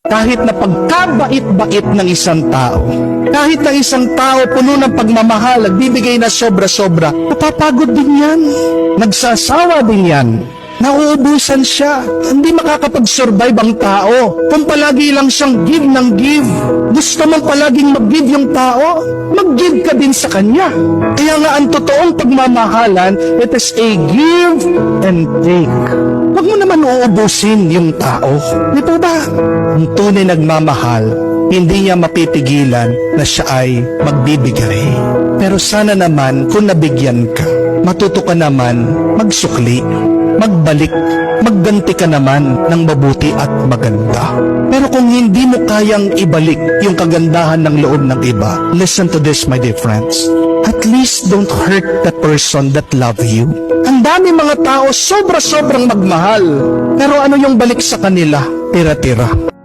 Kahit na pagkabait-bait ng isang tao, kahit na isang tao puno ng pagmamahal, nagbibigay na sobra-sobra, napapagod din yan. Nagsasawa din yan. Nauubusan siya. Hindi makakapag-survive ang tao kung palagi lang siyang give ng give. Gusto mong palaging mag-give yung tao, mag-give ka din sa kanya. Kaya nga ang totoong pagmamahalan, it is a give and take. Huwag mo naman uubusin yung tao. Di ba ba? Ang tunay nagmamahal, hindi niya mapipigilan na siya ay magbibigay. Pero sana naman kung nabigyan ka, matuto ka naman magsukli, magbalik, magganti ka naman ng mabuti at maganda. Pero kung hindi mo kayang ibalik yung kagandahan ng loob ng iba, listen to this, my dear friends. At least don't hurt the person that love you. Ang dami mga tao sobra-sobrang magmahal. Pero ano yung balik sa kanila? Tira-tira.